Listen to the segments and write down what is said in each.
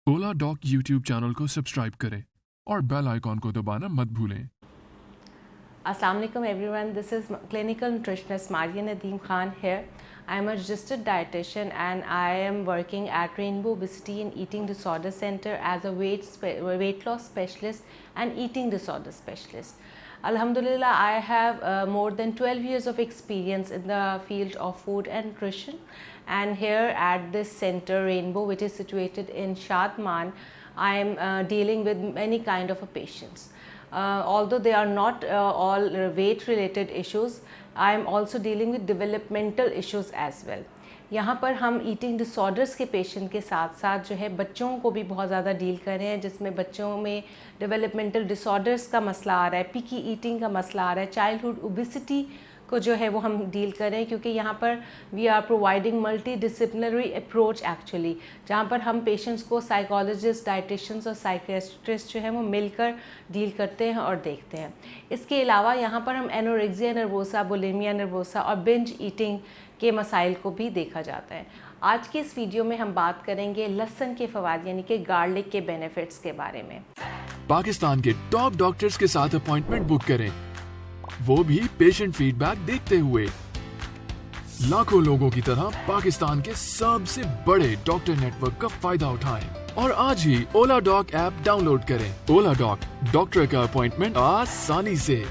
ओला dock YouTube channel को subscribe करें और बेल आइकॉन को दबाना मत भूलें। Assalamu alaikum everyone, this is clinical nutritionist Maria Nadeem Khan here. I am a registered dietitian and I am working at Rainbow Obesity and Eating Disorder Center as a weight loss specialist and eating disorder specialist. Alhamdulillah, I have more than 12 years of experience in the field of food and nutrition, and here at this center Rainbow, which is situated in Shadman, I am dealing with many kind of patients. Although they are not all weight related issues, I am also dealing with developmental issues as well. यहाँ पर हम eating disorders के patient के साथ साथ जो है बच्चों को भी बहुत ज़्यादा डील कर रहे हैं, जिसमें बच्चों में डेवलपमेंटल डिसऑर्डर्स का मसला आ रहा है, पिकी ईटिंग का मसला आ रहा है, चाइल्डहुड ओबेसिटी को जो है वो हम डील कर रहे हैं, क्योंकि यहाँ पर we are providing multi disciplinary approach actually, जहाँ पर हम पेशेंट्स को साइकोलॉजिस्ट, डाइटिशियंस और साइकियाट्रिस्ट जो है वो मिलकर डील करते हैं और देखते हैं। इसके अलावा यहाँ पर हम एनोरेक्सिया नर्वोसा, बुलिमिया नर्वोसा और बिंज ईटिंग के मसाइल को भी देखा जाता है। आज की इस वीडियो में हम बात करेंगे लहसुन के फ़वाद यानी कि गार्लिक के बेनिफिट्स के बारे में। पाकिस्तान के टॉप डॉक्टर्स के साथ अपॉइंटमेंट बुक करें, वो भी पेशेंट फीडबैक देखते हुए। लाखों लोगों की तरह पाकिस्तान के सबसे बड़े डॉक्टर नेटवर्क का फायदा उठाएं और आज ही ओला डॉक ऐप डाउनलोड करें। ओला डॉक, डॉक्टर का अपॉइंटमेंट आसानी से।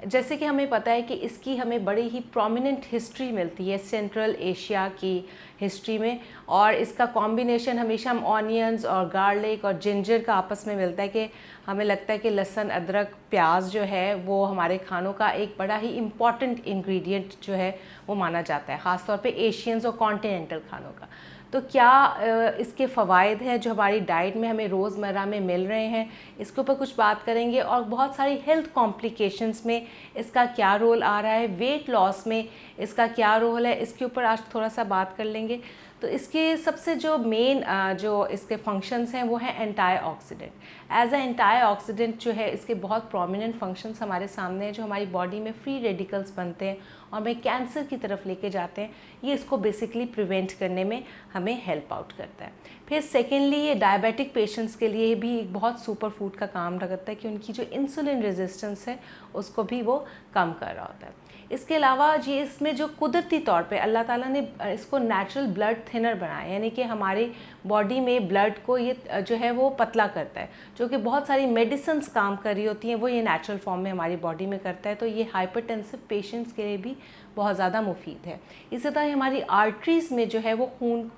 जैसे कि हमें पता है कि इसकी हमें बड़ी ही प्रोमिनेंट हिस्ट्री मिलती है सेंट्रल एशिया की हिस्ट्री में, और इसका कॉम्बिनेशन हमेशा हम ऑनियंस और गार्लिक और जिंजर का आपस में मिलता है कि हमें लगता है कि लहसुन, अदरक, प्याज जो है वो हमारे खानों का एक बड़ा ही इम्पॉर्टेंट इंग्रेडिएंट जो है वो माना जाता है, ख़ासतौर पे एशियंस और कॉन्टिनेंटल खानों का। तो क्या इसके फ़वाइद हैं जो हमारी डाइट में हमें रोज़मर्रा में मिल रहे हैं, इसके ऊपर कुछ बात करेंगे। और बहुत सारी हेल्थ कॉम्प्लिकेशंस में इसका क्या रोल आ रहा है, वेट लॉस में इसका क्या रोल है, इसके ऊपर आज थोड़ा सा बात कर लेंगे। तो इसके सबसे जो मेन जो इसके फंक्शंस हैं वो है एंटी-ऑक्सीडेंट। एज अ एंटी-ऑक्सीडेंट जो है इसके बहुत प्रोमिनेंट फंक्शंस हमारे सामने हैं, जो हमारी बॉडी में फ्री रेडिकल्स बनते हैं और हमें कैंसर की तरफ लेके जाते हैं। ये इसको बेसिकली प्रिवेंट करने में हमें हेल्प आउट करता है। फिर सेकेंडली ये डायबिटिक पेशेंट्स के लिए भी एक बहुत सुपर फूड का काम करता है कि उनकी जो इंसुलिन रेजिस्टेंस है उसको भी वो कम कर रहा होता है। इसके अलावा जी इसमें जो कुदरती तौर पे अल्लाह ताला ने इसको नेचुरल ब्लड थिनर बनाया, यानी कि हमारी बॉडी में ब्लड को ये जो है वो पतला करता है, जो कि बहुत सारी मेडिसिन्स काम कर रही होती हैं वो ये नेचुरल फॉर्म में हमारी बॉडी में करता है। तो ये हाइपरटेंसिव पेशेंट्स के लिए भी बहुत ज़्यादा मुफीद है। इसी तरह हमारी आर्टरीज़ में जो है वो खून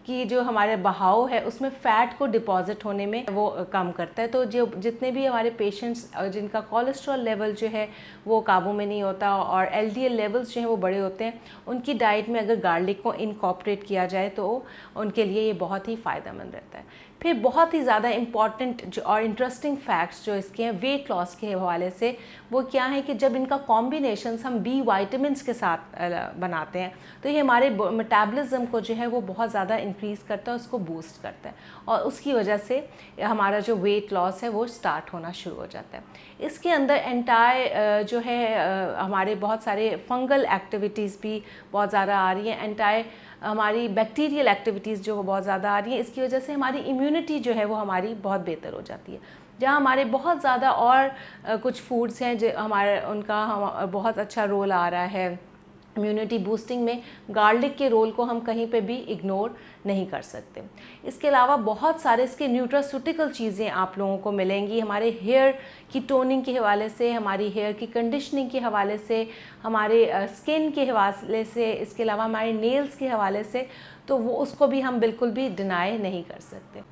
कि जो हमारे बहाव है उसमें फ़ैट को डिपॉजिट होने में वो कम करता है। तो जो जितने भी हमारे पेशेंट्स जिनका कोलेस्ट्रॉल लेवल जो है वो काबू में नहीं होता और एलडीएल लेवल्स जो हैं वो बड़े होते हैं, उनकी डाइट में अगर गार्लिक को इनकॉर्पोरेट किया जाए तो उनके लिए ये बहुत ही फ़ायदेमंद रहता है। फिर बहुत ही ज़्यादा इम्पॉर्टेंट जो और इंटरेस्टिंग फैक्ट्स जो इसके हैं वेट लॉस के हवाले से, वो क्या है कि जब इनका कॉम्बिनेशंस हम बी वाइटामिन्स के साथ बनाते हैं तो ये हमारे मेटाबॉलिज्म को जो है वो बहुत ज़्यादा इंक्रीज़ करता है, उसको बूस्ट करता है, और उसकी वजह से हमारा जो वेट लॉस है वो स्टार्ट होना शुरू हो जाता है। इसके अंदर जो है हमारे बहुत सारे फंगल एक्टिविटीज़ भी बहुत ज़्यादा आ रही हैं, हमारी बैक्टीरियल एक्टिविटीज़ जो बहुत ज़्यादा आ रही हैं। इसकी वजह से हमारी इम्यूनिटी जो है वो हमारी बहुत बेहतर हो जाती है। जहाँ हमारे बहुत ज़्यादा और कुछ फूड्स हैं जो हमारे उनका बहुत अच्छा रोल आ रहा है इम्यूनिटी बूस्टिंग में, गार्लिक के रोल को हम कहीं पे भी इग्नोर नहीं कर सकते। इसके अलावा बहुत सारे इसके न्यूट्रास्यूटिकल चीज़ें आप लोगों को मिलेंगी हमारे हेयर की टोनिंग के हवाले से, हमारी हेयर की कंडीशनिंग के हवाले से, हमारे स्किन के हवाले से, इसके अलावा हमारे नेल्स के हवाले से, तो वो उसको भी हम बिल्कुल भी डिनाई नहीं कर सकते।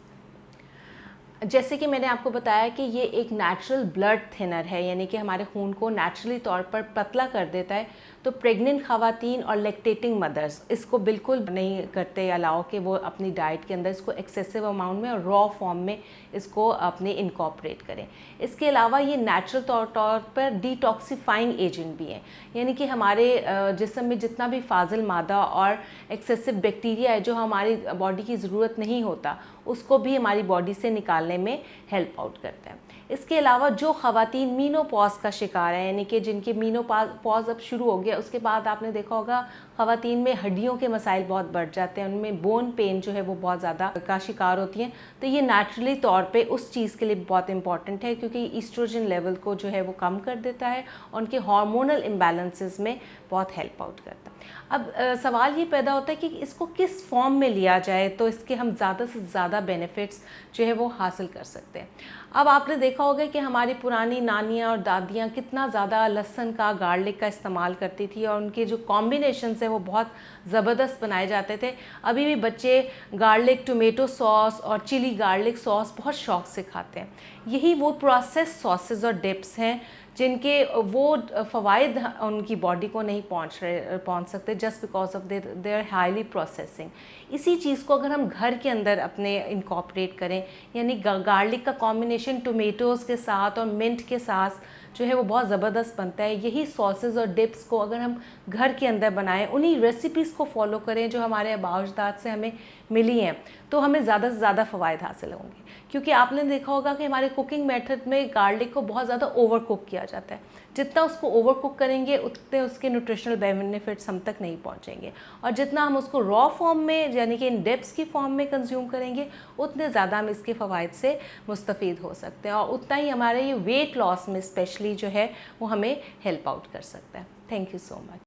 जैसे कि मैंने आपको बताया कि ये एक नेचुरल ब्लड थिनर है, यानी कि हमारे खून को नेचुरली तौर पर पतला कर देता है। तो प्रेग्नेंट ख़वातीन और लैक्टेटिंग मदर्स इसको बिल्कुल नहीं करते अलाउ कि वो अपनी डाइट के अंदर इसको एक्सेसिव अमाउंट में और रॉ फॉर्म में इसको अपने इनकॉर्पोरेट करें। इसके अलावा ये नेचुरल तौर पर डिटॉक्सिफाइंग एजेंट भी हैं, यानी कि हमारे जिस्म में जितना भी फाजिल मादा और एक्सेसिव बैक्टीरिया है जो हमारी बॉडी की ज़रूरत नहीं होता, उसको भी हमारी बॉडी से निकालने में हेल्प आउट करता है। इसके अलावा जो ख़वातीन मीनोपॉज का शिकार है, यानी कि जिनके मीनोपॉज अब शुरू हो गया, उसके बाद आपने देखा होगा ख़वातीन में हड्डियों के मसाइल बहुत बढ़ जाते हैं, उनमें बोन पेन जो है वो बहुत ज़्यादा का शिकार होती हैं। तो ये नेचुरली तौर पे उस चीज़ के लिए बहुत इंपॉर्टेंट है, क्योंकि ईस्ट्रोजन लेवल को जो है वो कम कर देता है और उनके हार्मोनल इम्बैलेंसेस में बहुत हेल्प आउट करता है। अब सवाल ये पैदा होता है कि इसको किस फॉर्म में लिया जाए तो इसके हम ज़्यादा से ज़्यादा बेनिफिट्स जो है वो हासिल कर सकते हैं। अब आपने देखा होगा कि हमारी पुरानी नानियाँ और दादियाँ कितना ज़्यादा लहसुन का, गार्लिक का इस्तेमाल करती थी और उनके जो कॉम्बिनेशंस है वो बहुत ज़बरदस्त बनाए जाते थे। अभी भी बच्चे गार्लिक टोमेटो सॉस और चिली गार्लिक सॉस बहुत शौक़ से खाते हैं। यही वो प्रोसेस सॉसेस और डिप्स हैं जिनके वो फ़वाइद उनकी बॉडी को नहीं पहुंच सकते just because of their highly processing. इसी चीज़ को अगर हम घर के अंदर अपने इनकॉर्पोरेट करें, यानी गार्लिक का कॉम्बिनेशन टोमेटोज़ के साथ और मिंट के साथ जो है वो बहुत ज़बरदस्त बनता है। यही सॉसेस और डिप्स को अगर हम घर के अंदर बनाएं, उन्हीं रेसिपीज़ को फॉलो करें जो हमारे आबा अजदाद से हमें मिली हैं, तो हमें ज़्यादा से ज़्यादा फ़वाइद हासिल होंगे। क्योंकि आपने देखा होगा कि हमारे कुकिंग मेथड में गार्लिक को बहुत ज़्यादा ओवर कुक किया जाता है। जितना उसको ओवर कुक करेंगे उतने उसके न्यूट्रिशनल बेनिफिट्स हम तक नहीं पहुंचेंगे, और जितना हम उसको रॉ फॉर्म में यानी कि इन डिप्स की फॉर्म में कंज्यूम करेंगे उतने ज़्यादा हम इसके फ़वाइद से मुस्तफ़ीद हो सकते हैं, और उतना ही हमारे ये वेट लॉस में स्पेशली जो है वो हमें हेल्प आउट कर सकता है। Thank you so much.